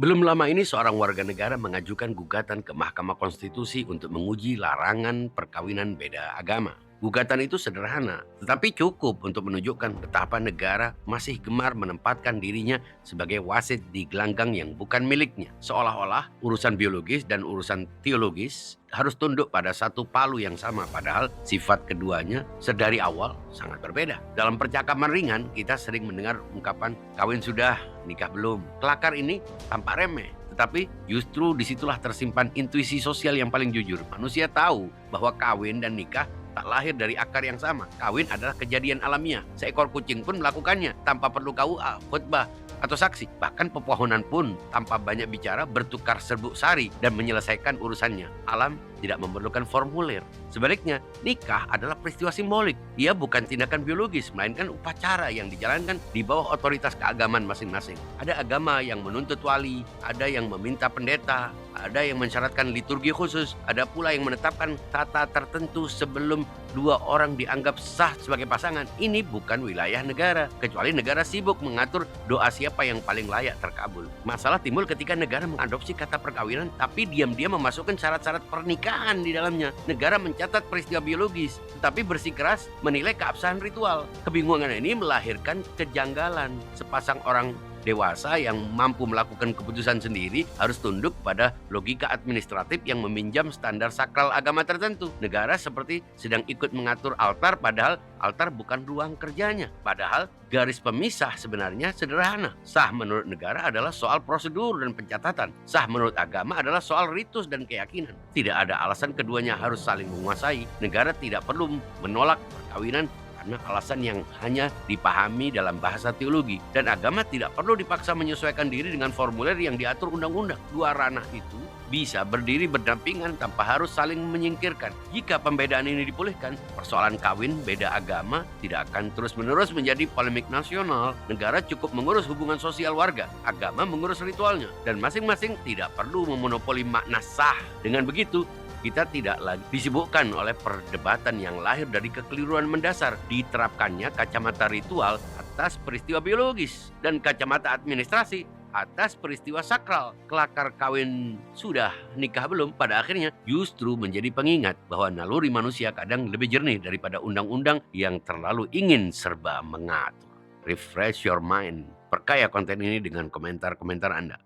Belum lama ini seorang warga negara mengajukan gugatan ke Mahkamah Konstitusi untuk menguji larangan perkawinan beda agama. Gugatan itu sederhana, tetapi cukup untuk menunjukkan betapa negara masih gemar menempatkan dirinya sebagai wasit di gelanggang yang bukan miliknya. Seolah-olah urusan biologis dan urusan teologis harus tunduk pada satu palu yang sama, padahal sifat keduanya sedari awal sangat berbeda. Dalam percakapan ringan, kita sering mendengar ungkapan kawin sudah, nikah belum. Kelakar ini tampak remeh, tetapi justru disitulah tersimpan intuisi sosial yang paling jujur. Manusia tahu bahwa kawin dan nikah tak lahir dari akar yang sama. Kawin adalah kejadian alamiah. Seekor kucing pun melakukannya tanpa perlu KUA, khutbah, atau saksi. Bahkan pepohonan pun tanpa banyak bicara bertukar serbuk sari dan menyelesaikan urusannya. Alam tidak memerlukan formulir. Sebaliknya, nikah adalah peristiwa simbolik. Ia bukan tindakan biologis, melainkan upacara yang dijalankan di bawah otoritas keagamaan masing-masing. Ada agama yang menuntut wali, ada yang meminta pendeta, ada yang mensyaratkan liturgi khusus, ada pula yang menetapkan tata tertentu sebelum dua orang dianggap sah sebagai pasangan. Ini bukan wilayah negara, kecuali negara sibuk mengatur doa siapa yang paling layak terkabul. Masalah timbul ketika negara mengadopsi kata perkawinan tapi diam-diam memasukkan syarat-syarat pernikahan di dalamnya. Negara mencatat peristiwa biologis, tetapi bersikeras menilai keabsahan ritual. Kebingungan ini melahirkan kejanggalan. Sepasang orang dewasa yang mampu melakukan keputusan sendiri harus tunduk pada logika administratif yang meminjam standar sakral agama tertentu. Negara seperti sedang ikut mengatur altar, padahal altar bukan ruang kerjanya. Padahal garis pemisah sebenarnya sederhana. Sah menurut negara adalah soal prosedur dan pencatatan. Sah menurut agama adalah soal ritus dan keyakinan. Tidak ada alasan keduanya harus saling menguasai. Negara tidak perlu menolak perkawinan karena alasan yang hanya dipahami dalam bahasa teologi, dan agama tidak perlu dipaksa menyesuaikan diri dengan formulir yang diatur undang-undang. Dua ranah itu bisa berdiri berdampingan tanpa harus saling menyingkirkan. Jika pembedaan ini dipulihkan, persoalan kawin beda agama tidak akan terus-menerus menjadi polemik nasional. Negara cukup mengurus hubungan sosial warga, agama mengurus ritualnya, dan masing-masing tidak perlu memonopoli makna sah. Dengan begitu, kita tidak lagi disibukkan oleh perdebatan yang lahir dari kekeliruan mendasar. Diterapkannya kacamata ritual atas peristiwa biologis dan kacamata administrasi atas peristiwa sakral. Kelakar kawin sudah, nikah belum, pada akhirnya justru menjadi pengingat bahwa naluri manusia kadang lebih jernih daripada undang-undang yang terlalu ingin serba mengatur. Refresh your mind. Perkaya konten ini dengan komentar-komentar Anda.